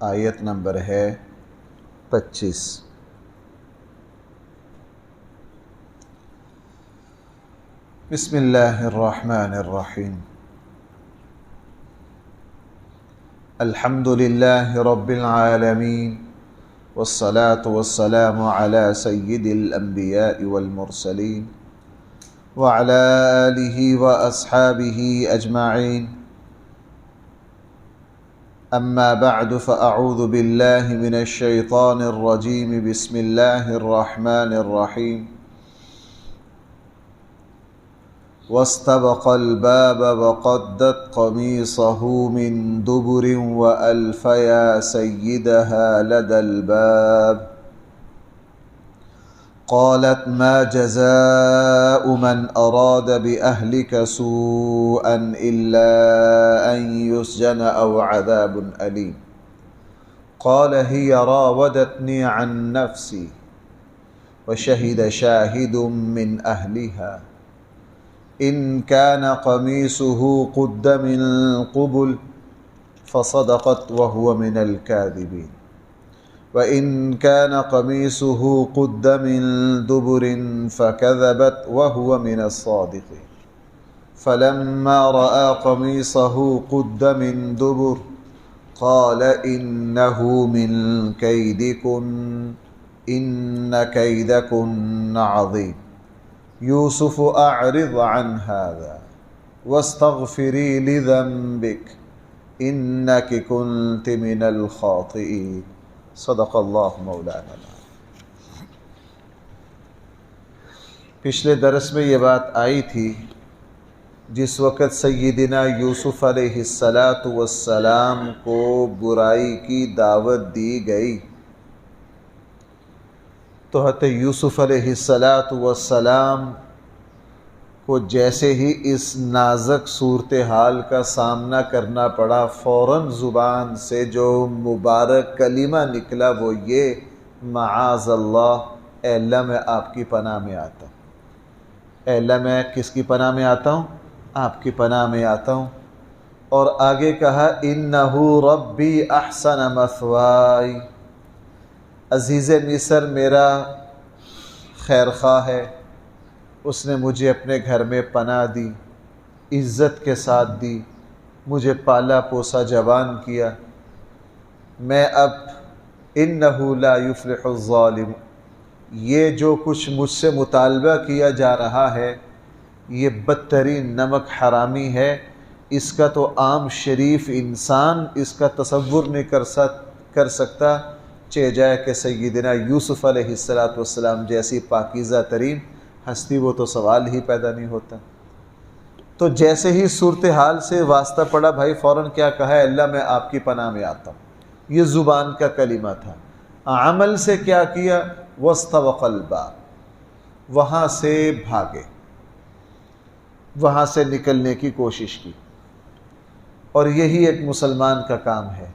آیت نمبر ہے 25۔ بسم اللہ الرحمن الرحیم۔ الحمد للہ رب العالمین والصلاة والسلام على سید الانبیاء والمرسلین وعلى آلہ واصحابہ اجمعین، اما بعد فاعوذ باللہ من الشیطان الرجیم، بسم اللہ الرحمن الرحیم۔ واستبق الباب وقدت قميصه من دبر وألف يا سيدها لدى الباب، قالت ما جزاء من أراد بأهلك سوءا إلا أن يسجن أو عذاب أليم، قال هي راودتني عن نفسي وشهد شاهد من أهلها إن كان قميصه قد من قبل فصدقت وهو من الكاذبين وإن كان قميصه قد من دبر فكذبت وهو من الصادقين فلما رأى قميصه قد من دبر قال إنه من كيدكن إن كيدكن عظيم يوسف أعرض عن هذا واستغفري لذنبك إنك كنت من الخاطئين صدق اللہ مولانا۔ پچھلے درس میں یہ بات آئی تھی، جس وقت سیدنا یوسف علیہ السلام کو برائی کی دعوت دی گئی تو حضرت یوسف علیہ السلام کو جیسے ہی اس نازک صورتحال کا سامنا کرنا پڑا، فوراً زبان سے جو مبارک کلمہ نکلا وہ یہ، معاذ اللہ، اے اللہ میں آپ کی پناہ میں آتا ہوں۔ اے اللہ میں کس کی پناہ میں آتا ہوں؟ آپ کی پناہ میں آتا ہوں۔ اور آگے کہا انہ ربی احسن مثوائی، عزیز مصر میرا خیر خواہ ہے، اس نے مجھے اپنے گھر میں پناہ دی، عزت کے ساتھ دی، مجھے پالا پوسا جوان کیا۔ میں اب انہ لا یفلح الظالم، یہ جو کچھ مجھ سے مطالبہ کیا جا رہا ہے یہ بدترین نمک حرامی ہے، اس کا تو عام شریف انسان اس کا تصور نہیں کر سکتا، چہ جائے کہ سیدنا یوسف علیہ السلام جیسی پاکیزہ ترین ہستی، وہ تو سوال ہی پیدا نہیں ہوتا۔ تو جیسے ہی صورتحال سے واسطہ پڑا، بھائی فوراً کیا کہا ہے؟ اللہ میں آپ کی پناہ میں آتا ہوں۔ یہ زبان کا کلمہ تھا۔ عمل سے کیا کیا؟ واستبق الباب، وہاں سے بھاگے، وہاں سے نکلنے کی کوشش کی۔ اور یہی ایک مسلمان کا کام ہے،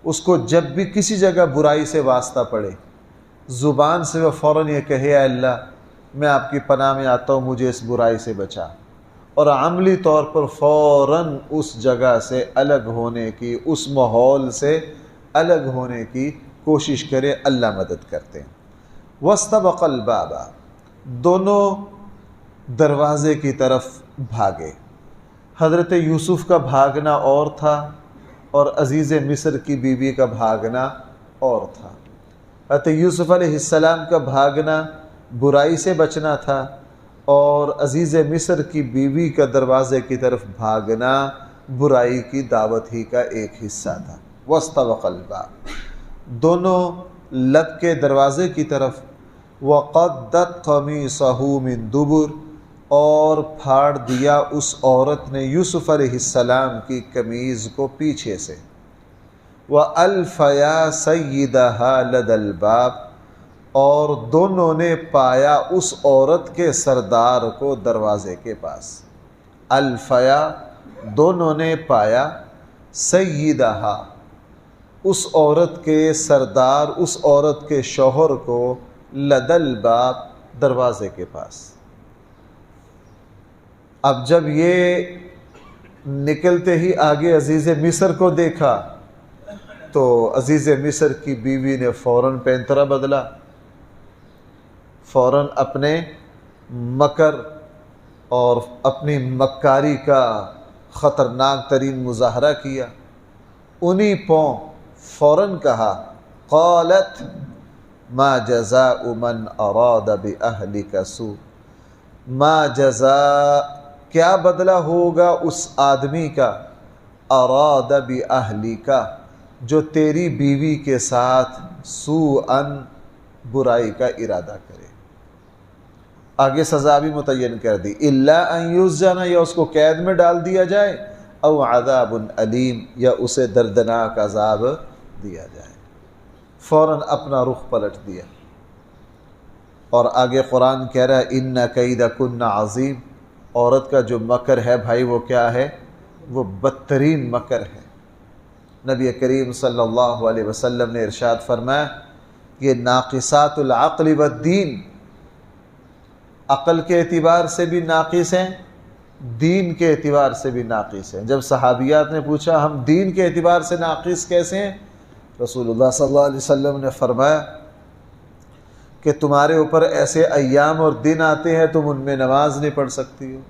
اس کو جب بھی کسی جگہ برائی سے واسطہ پڑے، زبان سے وہ فوراً یہ کہے اے اللہ میں آپ کی پناہ میں آتا ہوں، مجھے اس برائی سے بچا، اور عملی طور پر فوراً اس جگہ سے الگ ہونے کی، اس ماحول سے الگ ہونے کی کوشش کرے، اللہ مدد کرتے ہیں۔ واستبق الباب، دونوں دروازے کی طرف بھاگے۔ حضرت یوسف کا بھاگنا اور تھا اور عزیز مصر کی بیوی کا بھاگنا اور تھا۔ حضرت یوسف علیہ السلام کا بھاگنا برائی سے بچنا تھا، اور عزیز مصر کی بیوی کا دروازے کی طرف بھاگنا برائی کی دعوت ہی کا ایک حصہ تھا۔ واستبق الباب، دونوں لب کے دروازے کی طرف، وقدت قمیصہ من دبر، اور پھاڑ دیا اس عورت نے یوسف علیہ السلام کی قمیض کو پیچھے سے، وَأَلْفَيَا سَيِّدَهَا لَدَى الْبَابِ، اور دونوں نے پایا اس عورت کے سردار کو دروازے کے پاس۔ الفیا، دونوں نے پایا، سیدہا، اس عورت کے سردار، اس عورت کے شوہر کو، لدى الباب، دروازے کے پاس۔ اب جب یہ نکلتے ہی آگے عزیز مصر کو دیکھا تو عزیز مصر کی بیوی نے فوراً پینترا بدلا، فوراً اپنے مکر اور اپنی مکاری کا خطرناک ترین مظاہرہ کیا۔ انہی پوں فوراً کہا قالت ما جزاء من اراد باہلک سوء، ما جزاء کیا بدلہ ہوگا اس آدمی کا، اراد باہلک جو تیری بیوی کے ساتھ سوءا برائی کا ارادہ کرے۔ آگے سزا بھی متعین کر دی، الا ان یسجن، یا اس کو قید میں ڈال دیا جائے، او عذاب علیم، یا اسے دردناک عذاب دیا جائے۔ فوراً اپنا رخ پلٹ دیا۔ اور آگے قرآن کہہ رہا ہے ان کیدکن عظیم، عورت کا جو مکر ہے بھائی وہ کیا ہے؟ وہ بدترین مکر ہے۔ نبی کریم صلی اللہ علیہ وسلم نے ارشاد فرمایا یہ ناقصات العقل والدین، عقل کے اعتبار سے بھی ناقص ہیں، دین کے اعتبار سے بھی ناقص ہیں۔ جب صحابیات نے پوچھا ہم دین کے اعتبار سے ناقص کیسے ہیں، رسول اللہ صلی اللہ علیہ وسلم نے فرمایا کہ تمہارے اوپر ایسے ایام اور دن آتے ہیں تم ان میں نماز نہیں پڑھ سکتی ہو،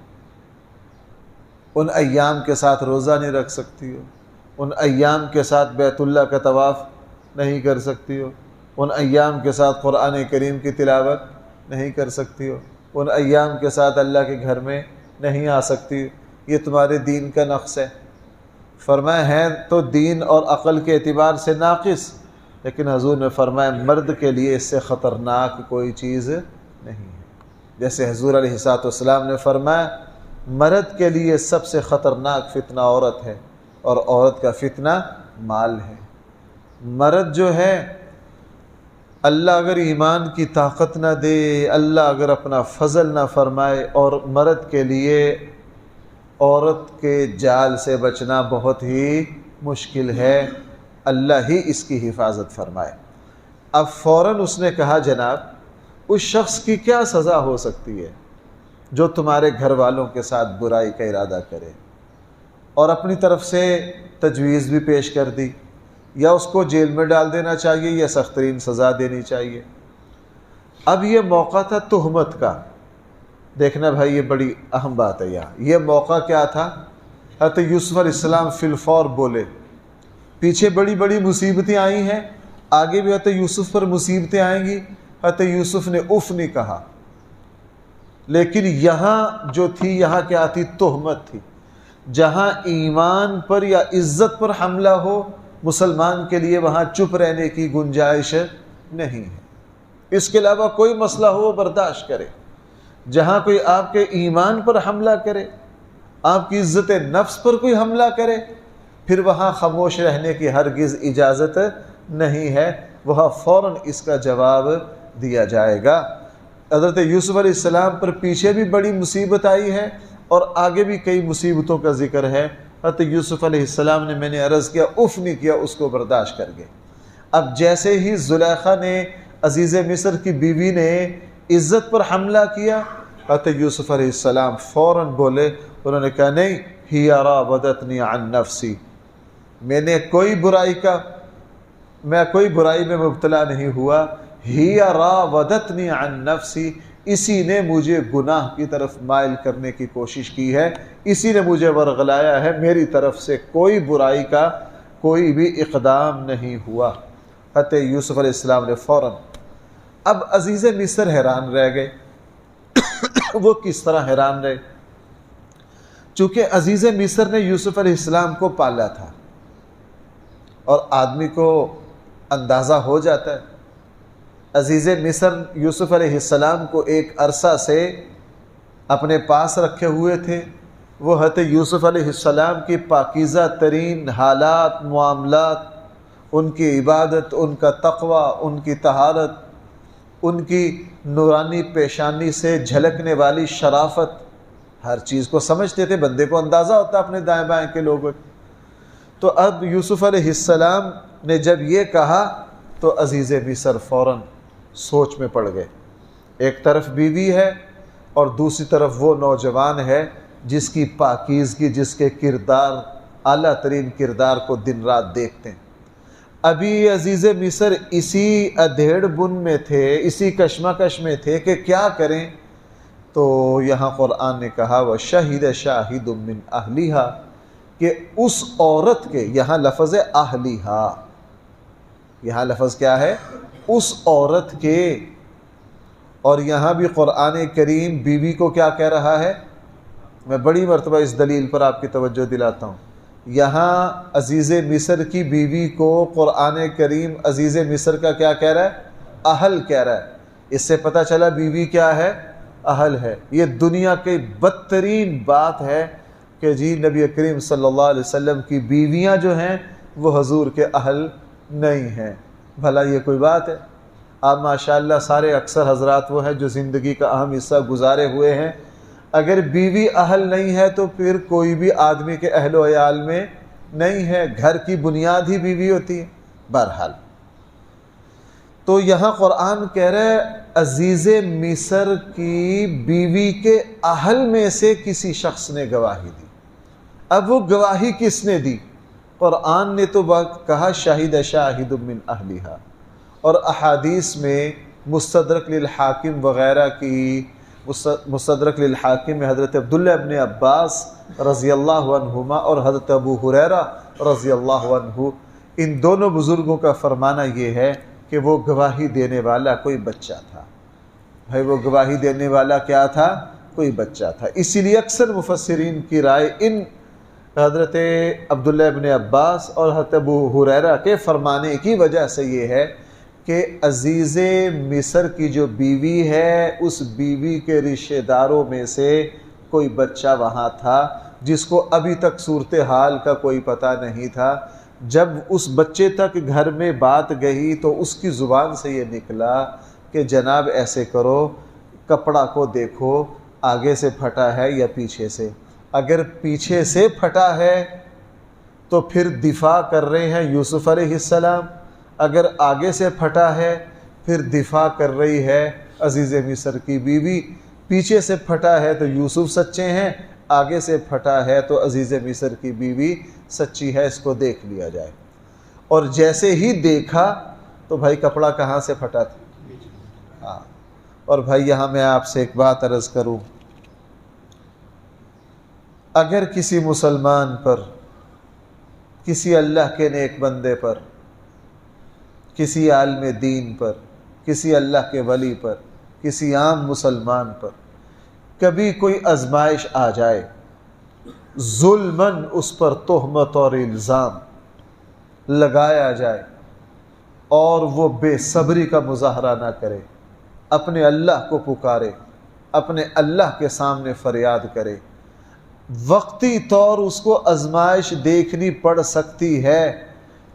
ان ایام کے ساتھ روزہ نہیں رکھ سکتی ہو، ان ایام کے ساتھ بیت اللہ کا طواف نہیں کر سکتی ہو، ان ایام کے ساتھ قرآن کریم کی تلاوت نہیں کر سکتی ہو، ان ایام کے ساتھ اللہ کے گھر میں نہیں آ سکتی، یہ تمہارے دین کا نقص ہے۔ فرمایا ہے تو دین اور عقل کے اعتبار سے ناقص، لیکن حضور نے فرمایا مرد کے لیے اس سے خطرناک کوئی چیز نہیں ہے۔ جیسے حضور علیہ الصلوۃ والسلام نے فرمایا مرد کے لیے سب سے خطرناک فتنہ عورت ہے، اور عورت کا فتنہ مال ہے۔ مرد جو ہے اللہ اگر ایمان کی طاقت نہ دے، اللہ اگر اپنا فضل نہ فرمائے، اور مرد کے لیے عورت کے جال سے بچنا بہت ہی مشکل ہے، اللہ ہی اس کی حفاظت فرمائے۔ اب فوراً اس نے کہا جناب اس شخص کی کیا سزا ہو سکتی ہے جو تمہارے گھر والوں کے ساتھ برائی کا ارادہ کرے، اور اپنی طرف سے تجویز بھی پیش کر دی، یا اس کو جیل میں ڈال دینا چاہیے یا سخت ترین سزا دینی چاہیے۔ اب یہ موقع تھا تہمت کا، دیکھنا بھائی یہ بڑی اہم بات ہے یہاں، یہ موقع کیا تھا؟ حضرت یوسف علیہ السلام فی الفور بولے، پیچھے بڑی بڑی مصیبتیں آئی ہیں، آگے بھی حضرت یوسف پر مصیبتیں آئیں گی، حضرت یوسف نے اف نہیں کہا، لیکن یہاں جو تھی یہاں کیا تھی؟ تہمت تھی۔ جہاں ایمان پر یا عزت پر حملہ ہو مسلمان کے لیے وہاں چپ رہنے کی گنجائش نہیں ہے، اس کے علاوہ کوئی مسئلہ ہو وہ برداشت کرے۔ جہاں کوئی آپ کے ایمان پر حملہ کرے، آپ کی عزت نفس پر کوئی حملہ کرے، پھر وہاں خاموش رہنے کی ہرگز اجازت نہیں ہے، وہاں فوراً اس کا جواب دیا جائے گا۔ حضرت یوسف علیہ السلام پر پیچھے بھی بڑی مصیبت آئی ہے اور آگے بھی کئی مصیبتوں کا ذکر ہے۔ حضرت یوسف علیہ السلام نے، میں نے عرض کیا، اف نہیں کیا، اس کو برداشت کر گئے۔ اب جیسے ہی زلیخا نے، عزیز مصر کی بیوی نے عزت پر حملہ کیا، حضرت یوسف علیہ السلام فوراً بولے، انہوں نے کہا نہیں، ہی راودتنی عن نفسی، میں کوئی برائی میں مبتلا نہیں ہوا، ہی راودتنی عن نفسی، اسی نے مجھے گناہ کی طرف مائل کرنے کی کوشش کی ہے، اسی نے مجھے ورغلایا ہے، میری طرف سے کوئی برائی کا کوئی بھی اقدام نہیں ہوا۔ حضرت یوسف علیہ السلام نے فوراً، اب عزیز مصر حیران رہ گئے۔ وہ کس طرح حیران رہے؟ چونکہ عزیز مصر نے یوسف علیہ السلام کو پالا تھا، اور آدمی کو اندازہ ہو جاتا ہے۔ عزیز مصر یوسف علیہ السلام کو ایک عرصہ سے اپنے پاس رکھے ہوئے تھے، وہ حضرت یوسف علیہ السلام کی پاکیزہ ترین حالات، معاملات، ان کی عبادت، ان کا تقوی، ان کی طہارت، ان کی نورانی پیشانی سے جھلکنے والی شرافت، ہر چیز کو سمجھتے تھے، بندے کو اندازہ ہوتا اپنے دائیں بائیں کے لوگوں۔ تو اب یوسف علیہ السلام نے جب یہ کہا تو عزیز مصر فوراً سوچ میں پڑ گئے۔ ایک طرف بیوی ہے اور دوسری طرف وہ نوجوان ہے جس کی پاکیزگی، جس کے کردار، اعلیٰ ترین کردار کو دن رات دیکھتے ہیں۔ ابھی عزیز مصر اسی ادھیڑ بن میں تھے، اسی کشمکش میں تھے کہ کیا کریں، تو یہاں قرآن نے کہا وَشَهِدَ شَاهِدٌ مِّنْ أَهْلِهَا، کہ اس عورت کے، یہاں لفظ ہے اہلیہا، یہاں لفظ کیا ہے؟ اس عورت کے، اور یہاں بھی قرآن کریم بیوی کو کیا کہہ رہا ہے؟ میں بڑی مرتبہ اس دلیل پر آپ کی توجہ دلاتا ہوں، یہاں عزیز مصر کی بیوی کو قرآن کریم عزیز مصر کا کیا کہہ رہا ہے؟ اہل کہہ رہا ہے۔ اس سے پتہ چلا بیوی کیا ہے؟ اہل ہے۔ یہ دنیا کی بدترین بات ہے کہ جی نبی کریم صلی اللہ علیہ وسلم کی بیویاں جو ہیں وہ حضور کے اہل نہیں ہیں۔ بھلا یہ کوئی بات ہے؟ آپ ماشاءاللہ سارے اکثر حضرات وہ ہیں جو زندگی کا اہم حصہ گزارے ہوئے ہیں، اگر بیوی اہل نہیں ہے تو پھر کوئی بھی آدمی کے اہل و عیال میں نہیں ہے، گھر کی بنیاد ہی بیوی ہوتی ہے۔ بہرحال تو یہاں قرآن کہہ رہا ہے عزیز مصر کی بیوی کے اہل میں سے کسی شخص نے گواہی دی۔ اب وہ گواہی کس نے دی؟ قرآن نے تو کہا شاہد شاہد من اہلہا، اور احادیث میں مستدرک للحاکم وغیرہ کی، مستدرک للحاکم میں حضرت عبداللہ ابن عباس رضی اللہ عنہما اور حضرت ابو ہریرہ رضی اللہ عنہ، ان دونوں بزرگوں کا فرمانا یہ ہے کہ وہ گواہی دینے والا کوئی بچہ تھا۔ بھائی وہ گواہی دینے والا کیا تھا؟ کوئی بچہ تھا۔ اسی لیے اکثر مفسرین کی رائے ان حضرت عبداللہ ابن عباس اور حضرت ابو ہریرہ کے فرمانے کی وجہ سے یہ ہے کہ عزیز مصر کی جو بیوی ہے اس بیوی کے رشتہ داروں میں سے کوئی بچہ وہاں تھا جس کو ابھی تک صورتحال کا کوئی پتہ نہیں تھا۔ جب اس بچے تک گھر میں بات گئی تو اس کی زبان سے یہ نکلا کہ جناب ایسے کرو، کپڑا کو دیکھو آگے سے پھٹا ہے یا پیچھے سے، اگر پیچھے سے پھٹا ہے تو پھر دفاع کر رہے ہیں یوسف علیہ السلام، اگر آگے سے پھٹا ہے پھر دفاع کر رہی ہے عزیز مصر کی بیوی، پیچھے سے پھٹا ہے تو یوسف سچے ہیں، آگے سے پھٹا ہے تو عزیز مصر کی بیوی سچی ہے، اس کو دیکھ لیا جائے۔ اور جیسے ہی دیکھا تو بھائی کپڑا کہاں سے پھٹا تھا؟ ہاں۔ اور بھائی یہاں میں آپ سے ایک بات عرض کروں، اگر کسی مسلمان پر، کسی اللہ کے نیک بندے پر، کسی عالم دین پر، کسی اللہ کے ولی پر، کسی عام مسلمان پر کبھی کوئی آزمائش آ جائے، ظلماً اس پر تہمت اور الزام لگایا جائے اور وہ بے صبری کا مظاہرہ نہ کرے، اپنے اللہ کو پکارے، اپنے اللہ کے سامنے فریاد کرے، وقتی طور اس کو آزمائش دیکھنی پڑ سکتی ہے،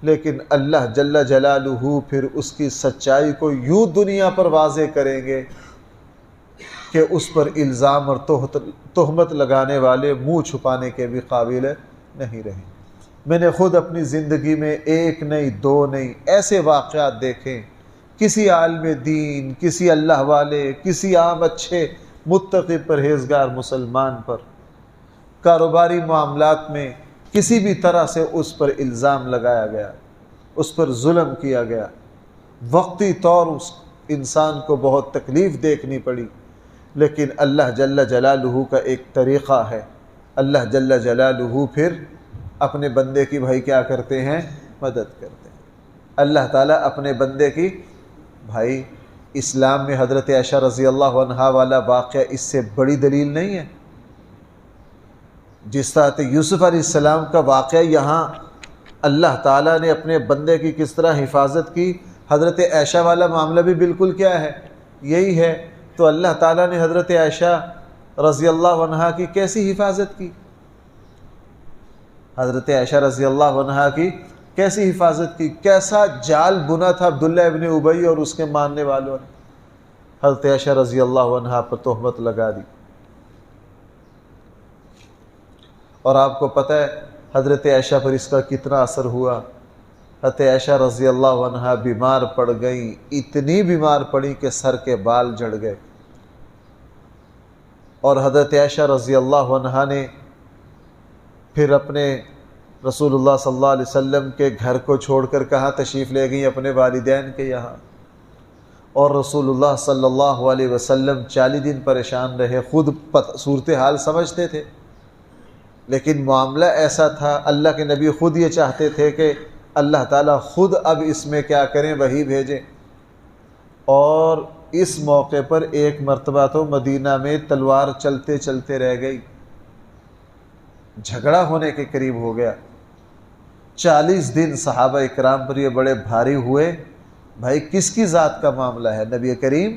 لیکن اللہ جل جلالہ پھر اس کی سچائی کو یوں دنیا پر واضح کریں گے کہ اس پر الزام اور تہمت لگانے والے منہ چھپانے کے بھی قابل نہیں رہیں۔ میں نے خود اپنی زندگی میں ایک نہیں دو نہیں ایسے واقعات دیکھیں، کسی عالم دین، کسی اللہ والے، کسی عام اچھے متقی پرہیزگار مسلمان پر کاروباری معاملات میں کسی بھی طرح سے اس پر الزام لگایا گیا، اس پر ظلم کیا گیا، وقتی طور اس انسان کو بہت تکلیف دیکھنی پڑی، لیکن اللہ جل جلالہ کا ایک طریقہ ہے، اللہ جل جلالہ پھر اپنے بندے کی بھائی کیا کرتے ہیں؟ مدد کرتے ہیں۔ اللہ تعالیٰ اپنے بندے کی، بھائی اسلام میں حضرت عائشہ رضی اللہ عنہا والا واقعہ اس سے بڑی دلیل نہیں ہے؟ جس طرح یوسف علیہ السلام کا واقعہ یہاں اللہ تعالیٰ نے اپنے بندے کی کس طرح حفاظت کی، حضرت عائشہ والا معاملہ بھی بالکل کیا ہے؟ یہی ہے۔ تو اللہ تعالیٰ نے حضرت عائشہ رضی اللہ عنہا کی کیسی حفاظت کی؟ حضرت عائشہ رضی اللہ عنہا کی کیسی حفاظت کی؟ کیسا جال بنا تھا عبداللہ ابن ابی اور اس کے ماننے والوں نے؟ حضرت عائشہ رضی اللہ عنہا پر تہمت لگا دی۔ اور آپ کو پتہ ہے حضرت عائشہ پر اس کا کتنا اثر ہوا؟ حضرت عائشہ رضی اللہ عنہا بیمار پڑ گئیں، اتنی بیمار پڑی کہ سر کے بال جھڑ گئے، اور حضرت عائشہ رضی اللہ عنہا نے پھر اپنے رسول اللہ صلی اللہ علیہ وسلم کے گھر کو چھوڑ کر کہاں تشریف لے گئیں؟ اپنے والدین کے یہاں. اور رسول اللہ صلی اللہ علیہ وسلم 40 دن پریشان رہے. خود صورتحال سمجھتے تھے، لیکن معاملہ ایسا تھا، اللہ کے نبی خود یہ چاہتے تھے کہ اللہ تعالیٰ خود اب اس میں کیا کریں، وحی بھیجیں. اور اس موقع پر ایک مرتبہ تو مدینہ میں تلوار چلتے چلتے رہ گئی، جھگڑا ہونے کے قریب ہو گیا. 40 دن صحابہ اکرام پر یہ بڑے بھاری ہوئے. بھائی کس کی ذات کا معاملہ ہے؟ نبی کریم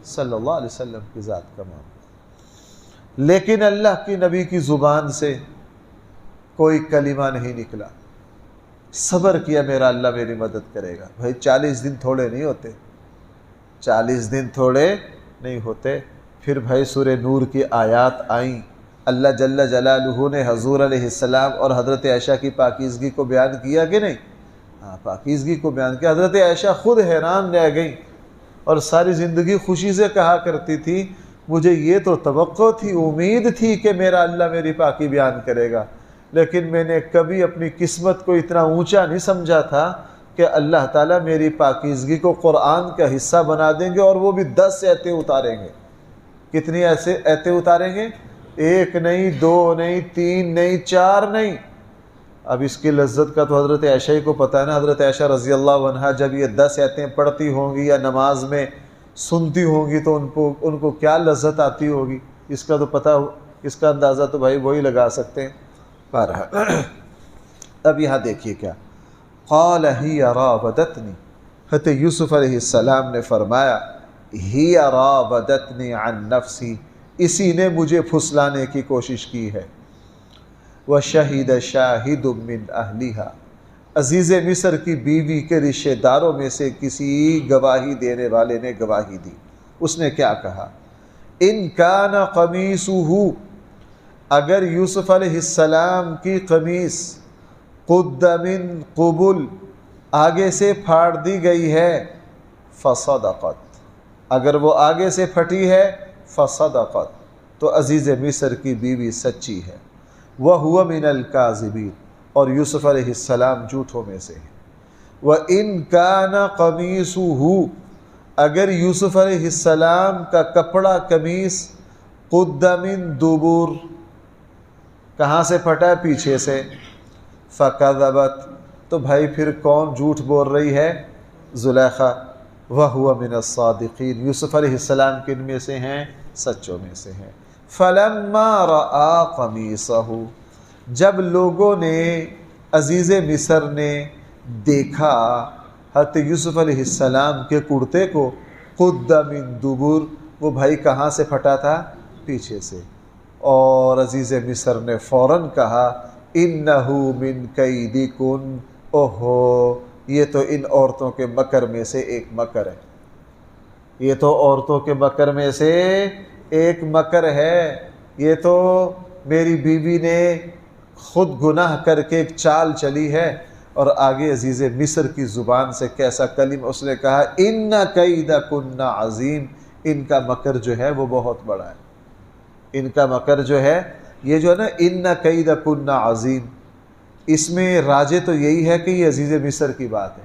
صلی اللہ علیہ وسلم کی ذات کا معاملہ. لیکن اللہ کی نبی کی زبان سے کوئی کلمہ نہیں نکلا. صبر کیا، میرا اللہ میری مدد کرے گا. بھائی 40 دن تھوڑے نہیں ہوتے، 40 دن تھوڑے نہیں ہوتے. پھر بھائی سورہ نور کی آیات آئیں. اللہ جل جلالہ نے حضور علیہ السلام اور حضرت عائشہ کی پاکیزگی کو بیان کیا کہ نہیں؟ ہاں، پاکیزگی کو بیان کیا. حضرت عائشہ خود حیران رہ گئیں اور ساری زندگی خوشی سے کہا کرتی تھی، مجھے یہ تو توقع تھی، امید تھی کہ میرا اللہ میری پاکی بیان کرے گا، لیکن میں نے کبھی اپنی قسمت کو اتنا اونچا نہیں سمجھا تھا کہ اللہ تعالیٰ میری پاکیزگی کو قرآن کا حصہ بنا دیں گے، اور وہ بھی 10 آیتیں اتاریں گے. کتنی ایسے آیتیں اتاریں گے؟ 1 نہیں، 2 نہیں، 3 نہیں، 4 نہیں. اب اس کی لذت کا تو حضرت عائشہ ہی کو پتہ ہے نا. حضرت عائشہ رضی اللہ عنہا جب یہ 10 آیتیں پڑھتی ہوں گی یا نماز میں سنتی ہوں گی تو ان کو کیا لذت آتی ہوگی، اس کا تو پتہ، اس کا اندازہ تو بھائی وہی لگا سکتے ہیں. بہرحال اب یہاں دیکھیے کیا قال ہی راودتنی. حضرت یوسف علیہ السلام نے فرمایا ہی راودتنی عن نفسی، اسی نے مجھے پھسلانے کی کوشش کی ہے. وشہد شاہد من اہلہا، عزیز مصر کی بیوی کے رشتہ داروں میں سے کسی گواہی دینے والے نے گواہی دی. اس نے کیا کہا؟ ان کان قمیصہ، اگر یوسف علیہ السلام کی قمیص قد من قبل، آگے سے پھاڑ دی گئی ہے، فصدقت، اگر وہ آگے سے پھٹی ہے، فصدقت، تو عزیز مصر کی بیوی سچی ہے. وَهُوَ مِنَ الْكَاذِبِينَ، اور یوسف علیہ السلام جھوٹوں میں سے ہیں. وَإِنْ كَانَ قَمِيصُهُ، اگر یوسف علیہ السلام کا کپڑا قمیص قُدَّ مِن دُبُرٍ، کہاں سے پھٹا؟ پیچھے سے. فَكَذَبَتْ، تو بھائی پھر کون جھوٹ بول رہی ہے؟ زلیخا. وَهُوَ مِنَ الصَّادِقِينَ، یوسف علیہ السلام کن میں سے ہیں؟ سچوں میں سے ہیں. فَلَمَّا رَآ قَمِيصَهُ، جب لوگوں نے، عزیز مصر نے دیکھا حضرت یوسف علیہ السلام کے کرتے کو، قُدَّ مِن دُبُرٍ، وہ بھائی کہاں سے پھٹا تھا؟ پیچھے سے. اور عزیز مصر نے فوراً کہا اِنَّهُ مِن كَيْدِكُنْ، اوہو یہ تو ان عورتوں کے مکر میں سے ایک مکر ہے، یہ تو عورتوں کے مکر میں سے ایک مکر ہے. یہ تو میری بیوی نے خود گناہ کر کے ایک چال چلی ہے. اور آگے عزیز مصر کی زبان سے کیسا کلمہ اس نے کہا، ان کیدکن عظیم، ان کا مکر جو ہے وہ بہت بڑا ہے. ان کا مکر جو ہے، یہ جو ہے نا ان کیدکن عظیم، اس میں راجے تو یہی ہے کہ یہ عزیز مصر کی بات ہے.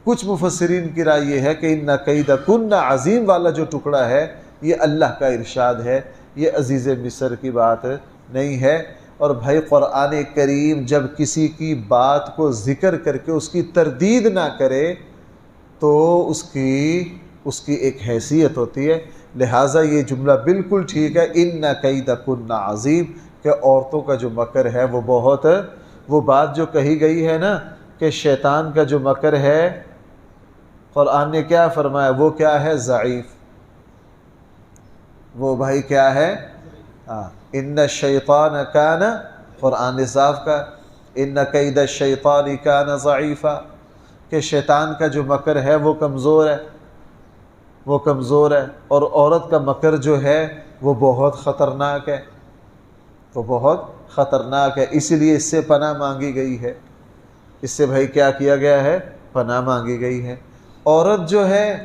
کچھ مفسرین کی رائے یہ ہے کہ ان کیدکن عظیم والا جو ٹکڑا ہے یہ اللہ کا ارشاد ہے، یہ عزیز مصر کی بات نہیں ہے. اور بھائی قرآن کریم جب کسی کی بات کو ذکر کر کے اس کی تردید نہ کرے تو اس کی ایک حیثیت ہوتی ہے. لہٰذا یہ جملہ بالکل ٹھیک ہے، ان کیدکن عظیم، کہ عورتوں کا جو مکر ہے وہ بہت، وہ بات جو کہی گئی ہے نا کہ شیطان کا جو مکر ہے، قرآن نے کیا فرمایا؟ وہ کیا ہے؟ ضعیف. وہ بھائی کیا ہے؟ ان الشیطان کان، قرآن نے صاف کا ان کید الشیطان کان ضعیفا، کہ شیطان کا جو مکر ہے وہ کمزور ہے، وہ کمزور ہے. اور عورت کا مکر جو ہے وہ بہت خطرناک ہے، وہ بہت خطرناک ہے. اسی لیے اس سے پناہ مانگی گئی ہے. اس سے بھائی کیا کیا گیا ہے؟ پناہ مانگی گئی ہے. عورت جو ہے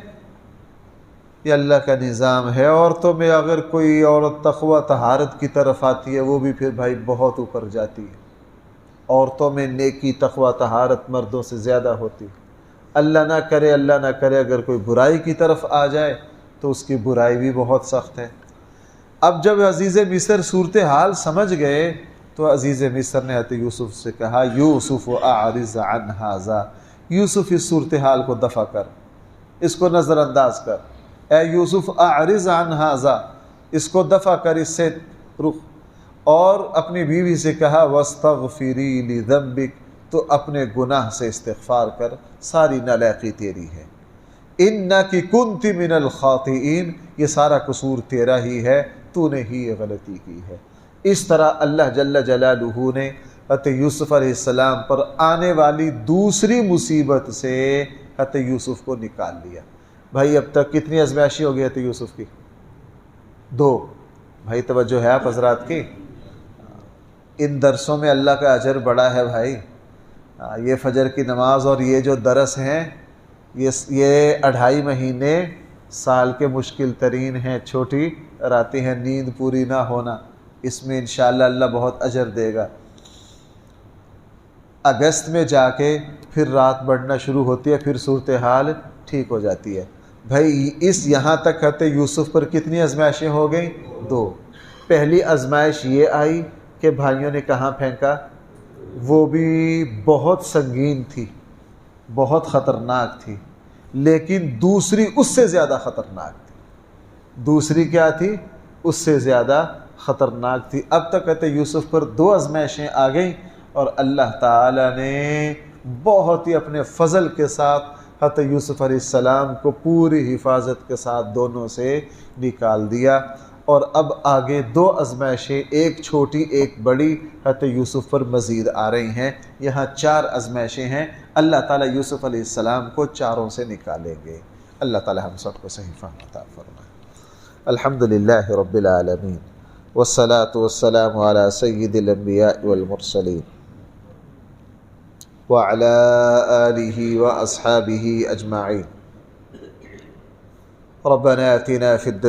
یہ اللہ کا نظام ہے. عورتوں میں اگر کوئی عورت تقوی طہارت کی طرف آتی ہے وہ بھی پھر بھائی بہت اوپر جاتی ہے. عورتوں میں نیکی تقوی طہارت مردوں سے زیادہ ہوتی. اللہ نہ کرے اگر کوئی برائی کی طرف آ جائے تو اس کی برائی بھی بہت سخت ہے. اب جب عزیز مصر صورتحال سمجھ گئے تو عزیز مصر نے حضرت یوسف سے کہا یوسف اعرض عن ھذا، یوسف اس صورتحال کو دفع کر، اس کو نظر انداز کر. اے یوسف اعرض عن ھذا، اس کو دفع کر، اس سے رخ. اور اپنی بیوی سے کہا واستغفری لذنبک، تو اپنے گناہ سے استغفار کر، ساری نالائقی تیری ہے. انکی کنت من الخاطئین، یہ سارا قصور تیرا ہی ہے، تو نے ہی یہ غلطی کی ہے. اس طرح اللہ جل جلالہ نے حضرت یوسف علیہ السلام پر آنے والی دوسری مصیبت سے حضرت یوسف کو نکال لیا. بھائی اب تک کتنی آزمائشی ہو گئی حضرت یوسف کی؟ 2. بھائی توجہ ہے آپ حضرات کی؟ ان درسوں میں اللہ کا اجر بڑا ہے بھائی. یہ فجر کی نماز اور یہ جو درس ہیں، یہ 2.5 مہینے سال کے مشکل ترین ہیں. چھوٹی راتیں ہیں، نیند پوری نہ ہونا، اس میں انشاءاللہ اللہ بہت اجر دے گا. اگست میں جا کے پھر رات بڑھنا شروع ہوتی ہے، پھر صورتحال ٹھیک ہو جاتی ہے. بھائی یہاں تک حضرت یوسف پر کتنی آزمائشیں ہو گئیں؟ 2. پہلی آزمائش یہ آئی کہ بھائیوں نے کہاں پھینکا، وہ بھی بہت سنگین تھی، بہت خطرناک تھی. لیکن دوسری اس سے زیادہ خطرناک تھی. دوسری کیا تھی؟ اس سے زیادہ خطرناک تھی. اب تک حضرت یوسف پر 2 آزمائشیں آ گئیں اور اللہ تعالیٰ نے بہت ہی اپنے فضل کے ساتھ حضرت یوسف علیہ السلام کو پوری حفاظت کے ساتھ دونوں سے نکال دیا. اور اب آگے 2 آزمائشیں، ایک چھوٹی ایک بڑی، حضرت یوسف پر مزید آ رہی ہیں. یہاں 4 آزمائشیں ہیں. اللہ تعالیٰ یوسف علیہ السلام کو چاروں سے نکالیں گے. اللہ تعالیٰ ہم سب کو صحیح فہم عطا فرمائے. الحمدللہ رب العالمین والصلاة والسلام علی سید الانبیاء والمرسلین وعلی آلہ واصحابہ اجمعین. ربنا آتنا فی الدنیا